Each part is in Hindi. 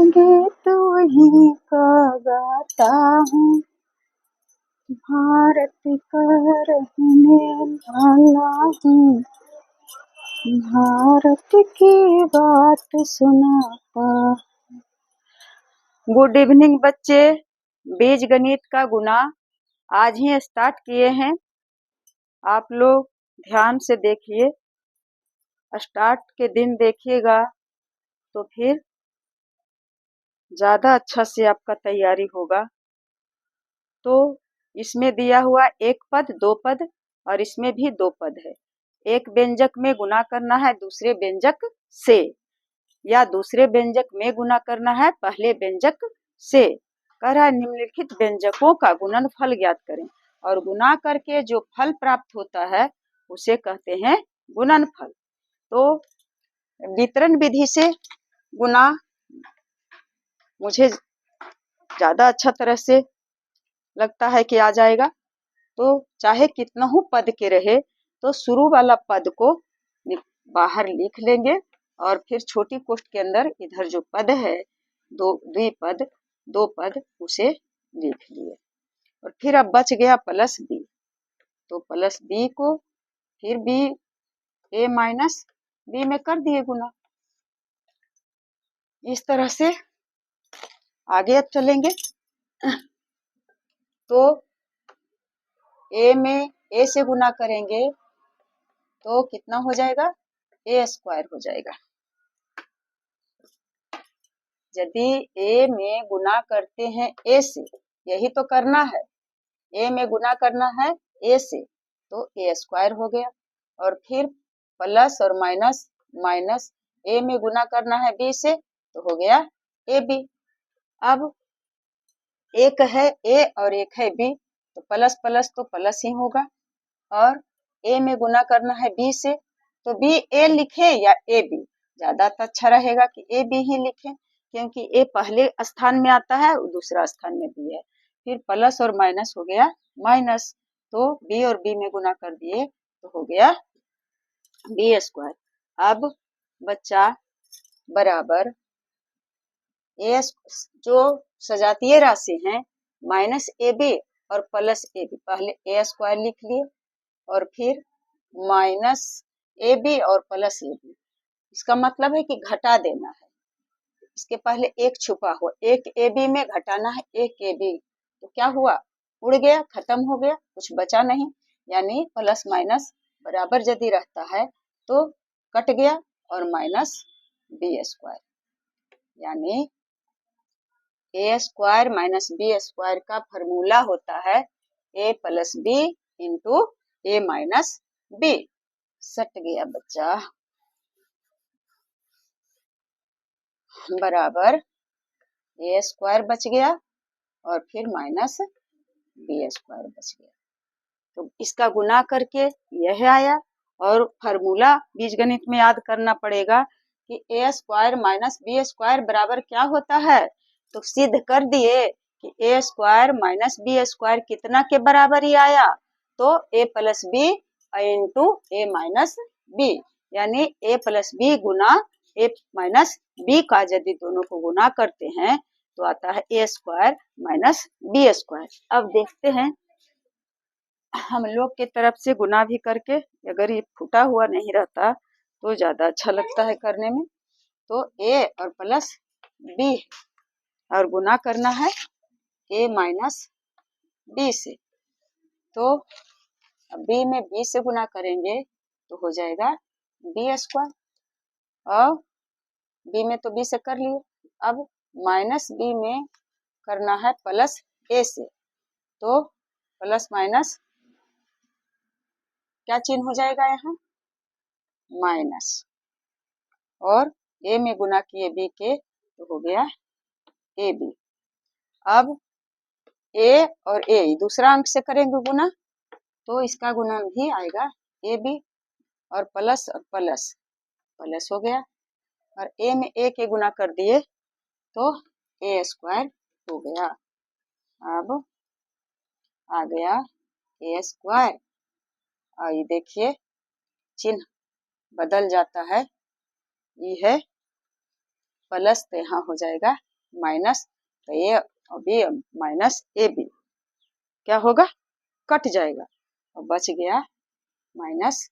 गीत वही का गाता हूँ, भारत का रहने वाला हूँ, भारत की बात सुनाता। गुड इवनिंग बच्चे। बीज गणित का गुना आज ही स्टार्ट किए हैं। आप लोग ध्यान से देखिए, स्टार्ट के दिन देखिएगा तो फिर ज़्यादा अच्छा से आपका तैयारी होगा। तो इसमें दिया हुआ एक पद, दो पद और इसमें भी दो पद है। एक व्यंजक में गुना करना है दूसरे व्यंजक से, या दूसरे व्यंजक में गुना करना है पहले व्यंजक से। कह रहा है निम्नलिखित व्यंजकों का गुणनफल ज्ञात करें, और गुना करके जो फल प्राप्त होता है उसे कहते हैं गुणनफल। तो वितरण विधि से गुना मुझे ज़्यादा अच्छा तरह से लगता है कि आ जाएगा। तो चाहे कितना ही पद के रहे तो शुरू वाला पद को बाहर लिख लेंगे और फिर छोटी कोष्ठ के अंदर इधर जो पद है द्विपद दो पद उसे लिख लिए। और फिर अब बच गया प्लस बी, तो प्लस बी को फिर बी ए माइनस बी में कर दिए गुना। इस तरह से आगे अब चलेंगे। तो ए में ए से गुना करेंगे तो कितना हो जाएगा, ए स्क्वायर हो जाएगा। यदि ए में गुना करते हैं ए से, यही तो करना है, ए में गुना करना है ए से, तो ए स्क्वायर हो गया। और फिर प्लस और माइनस, माइनस ए में गुना करना है बी से तो हो गया ए बी। अब एक है ए और एक है बी, तो प्लस प्लस तो प्लस ही होगा। और ए में गुना करना है बी से, तो बी ए लिखे या ए बी, ज्यादा तो अच्छा रहेगा कि ए बी ही लिखें, क्योंकि ए पहले स्थान में आता है और दूसरा स्थान में बी है। फिर प्लस और माइनस हो गया माइनस, तो बी और बी में गुना कर दिए तो हो गया बी स्क्वायर। अब बच्चा बराबर ए जो सजातीय राशि हैं माइनस ए बी और प्लस ए बी, पहले ए स्क्वायर लिख लिए और फिर माइनस ए बी और प्लस ए बी। इसका मतलब है कि घटा देना है, इसके पहले एक छुपा हुआ, एक ए बी में घटाना है एक ए बी, तो क्या हुआ, उड़ गया, खत्म हो गया, कुछ बचा नहीं। यानी प्लस माइनस बराबर यदि रहता है तो कट गया और माइनस बी स्क्वायर, यानी ए स्क्वायर माइनस बी स्क्वायर का फॉर्मूला होता है ए प्लस बी इंटू ए माइनस बी। सट गया बच्चा, बराबर ए स्क्वायर बच गया और फिर माइनस बी स्क्वायर बच गया। तो इसका गुना करके यह आया, और फॉर्मूला बीजगणित में याद करना पड़ेगा कि ए स्क्वायर माइनस बी स्क्वायर बराबर क्या होता है। तो सिद्ध कर दिए कि ए स्क्वायर माइनस बी स्क्वायर कितना के बराबर ही आया, तो ए प्लस बी इंटू ए माइनस बी, यानी ए प्लस बी गुना ए माइनस बी का यदि दोनों को गुना करते हैं तो आता है ए स्क्वायर माइनस बी स्क्वायर। अब देखते हैं हम लोग के तरफ से गुना भी करके, अगर ये फूटा हुआ नहीं रहता तो ज़्यादा अच्छा लगता है करने में। तो ए और प्लस बी और गुना करना है ए माइनस बी से, तो बी में बी से गुना करेंगे तो हो जाएगा बी स्क्वायर, और बी में तो बी से कर लिए। अब माइनस बी में करना है प्लस ए से, तो प्लस माइनस क्या चिन्ह हो जाएगा यहाँ, माइनस, और ए में गुना किए बी के तो हो गया ए बी। अब ए और ए दूसरा अंक से करेंगे गुना, तो इसका गुना भी आएगा ए बी, और प्लस और प्लस प्लस हो गया, और ए में ए के गुना कर दिए तो ए स्क्वायर हो गया। अब आ गया ए स्क्वायर, और ये देखिए चिन्ह बदल जाता है, ये है प्लस तो यहाँ हो जाएगा माइनस, तो ए और बी माइनस ए बी क्या होगा, कट जाएगा और बच गया minus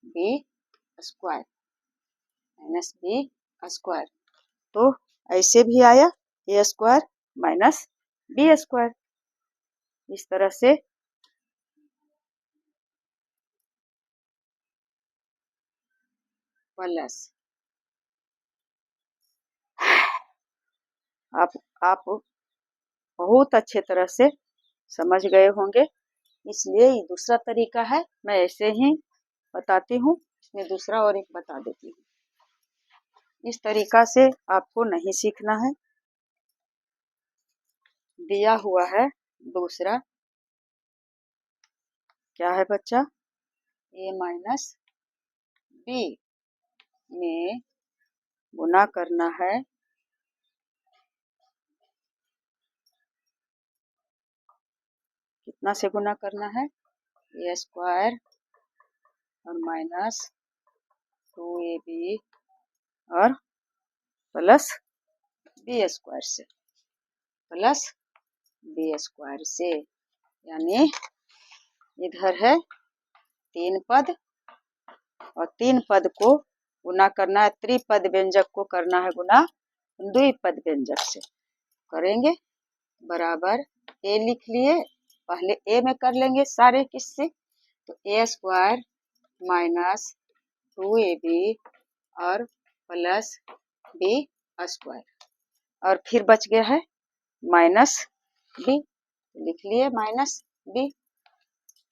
B square, minus B square. तो ऐसे भी आया A square minus B square. इस तरह से प्लस आप बहुत अच्छे तरह से समझ गए होंगे, इसलिए ये दूसरा तरीका है, मैं ऐसे ही बताती हूँ। इसमें दूसरा और एक बता देती हूँ। इस तरीका से आपको नहीं सीखना है। दिया हुआ है दूसरा, क्या है बच्चा, ए माइनस बी में गुना करना है कितना से गुना करना है, ए स्क्वायर और माइनस 2ab और प्लस बी स्क्वायर से, प्लस बी स्क्वायर से, यानी इधर है 3 पद और 3 पद को गुना करना है, त्रिपद व्यंजक को करना है गुना द्विपद व्यंजक से। करेंगे बराबर ए लिख लिए, पहले ए में कर लेंगे सारे किससे, तो ए स्क्वायर माइनस 2ab और प्लस बी स्क्वायर और फिर बच गया है माइनस बी, लिख लिए माइनस बी।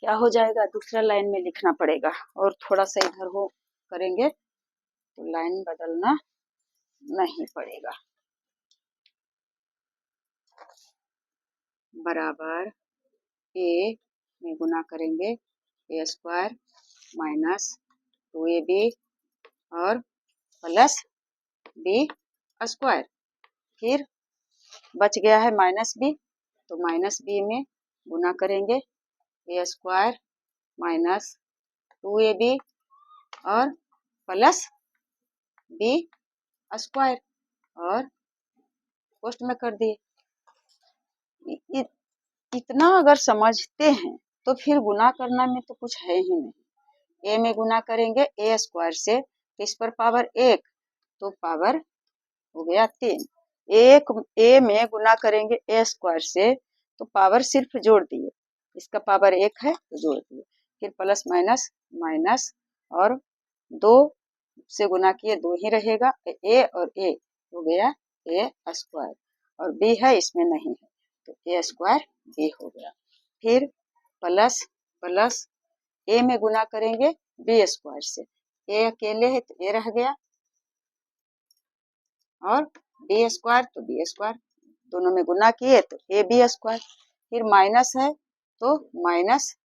क्या हो जाएगा, दूसरा लाइन में लिखना पड़ेगा और थोड़ा सा इधर हो करेंगे तो लाइन बदलना नहीं पड़ेगा। बराबर ए में गुना करेंगे ए स्क्वायर माइनस 2ab और प्लस बी स्क्वायर, फिर बच गया है माइनस बी, तो माइनस बी में गुना करेंगे ए स्क्वायर माइनस 2ab और प्लस बी स्क्वायर और पोस्ट में कर दिए। इतना अगर समझते हैं तो फिर गुना करना में तो कुछ है ही नहीं। ए में गुना करेंगे ए स्क्वायर से, तो इस पर पावर 1 तो पावर हो गया 3। एक ए में गुना करेंगे ए स्क्वायर से तो पावर सिर्फ जोड़ दिए, इसका पावर 1 है तो जोड़ दिए, फिर प्लस माइनस माइनस और 2 से गुना किए 2 ही रहेगा, ए और ए हो गया ए स्क्वायर और बी है इसमें नहीं है तो ए स्क्वायर बी हो गया। फिर प्लस प्लस ए में गुना करेंगे बी स्क्वायर से, ए अकेले है तो ए रह गया और बी स्क्वायर तो बी स्क्वायर, दोनों में गुना किए तो ए बी स्क्वायर, फिर माइनस है तो माइनस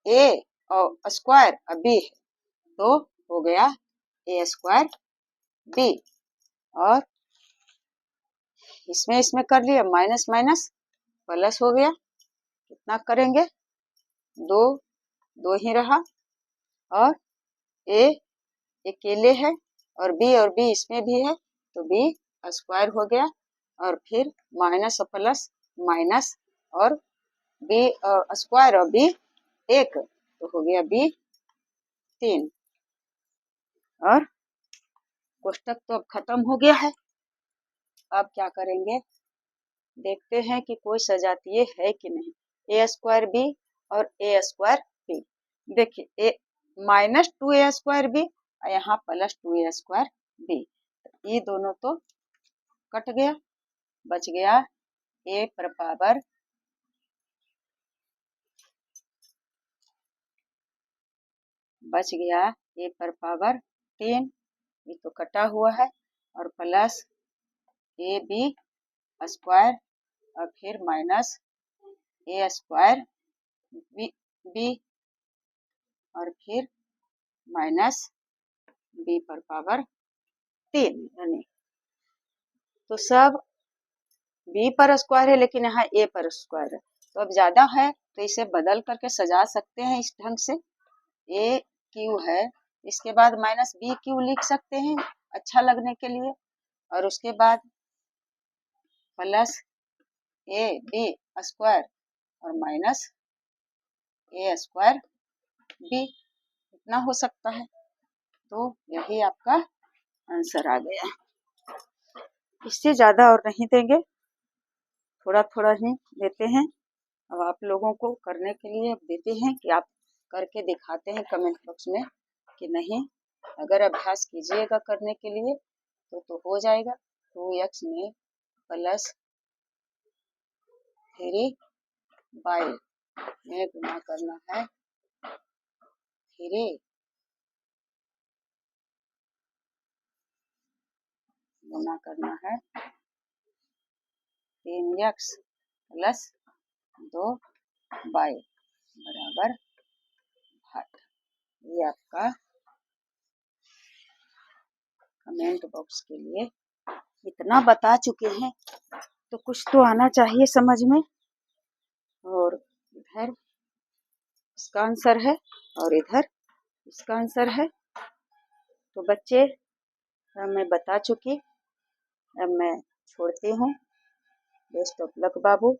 ए और स्क्वायर और बी है तो हो गया ए स्क्वायर बी और इसमें कर लिया माइनस माइनस प्लस हो गया, कितना करेंगे 2 2 ही रहा और ए अकेले है और बी इसमें भी है तो बी स्क्वायर हो गया और फिर माइनस और प्लस माइनस और बी स्क्वायर और बी 1 तो हो गया बी 3 और कोष्टक तो अब खत्म हो गया है। अब क्या करेंगे, देखते हैं कि कोई सजातीय है कि नहीं, ए स्क्वायर बी और ए स्क्वायर बी, देखिए ए माइनस 2a स्क्वायर बी और यहाँ प्लस 2a स्क्वायर बी, ये दोनों तो कट गया, बच गया ए पर पावर बच गया ए पर पावर 3, ये तो कटा हुआ है और प्लस ए बी स्क्वायर और फिर माइनस ए स्क्वायर बी और फिर माइनस बी पर पावर 3, यानी तो सब बी पर स्क्वायर है लेकिन यहाँ ए पर स्क्वायर है, तो अब ज्यादा है तो इसे बदल करके सजा सकते हैं इस ढंग से, ए क्यू है इसके बाद माइनस बी क्यू लिख सकते हैं अच्छा लगने के लिए और उसके बाद प्लस ए बी स्क्वायर और माइनस ए स्क्वायर बी, इतना हो सकता है। तो यही आपका आंसर आ गया। इससे ज़्यादा और नहीं देंगे, थोड़ा थोड़ा ही देते हैं। अब आप लोगों को करने के लिए अब देते हैं कि आप करके दिखाते हैं कमेंट बॉक्स में कि नहीं। अगर अभ्यास कीजिएगा करने के लिए तो हो जाएगा। 2x में प्लस 3y में गुना करना है 3 गुना करना है 3x प्लस 2y बराबर 8। ये आपका कमेंट बॉक्स के लिए इतना बता चुके हैं तो कुछ तो आना चाहिए समझ में। और इधर इसका आंसर है और इधर इसका आंसर है। तो बच्चे अब मैं बता चुकी, अब मैं छोड़ती हूँ। Best of luck Babu.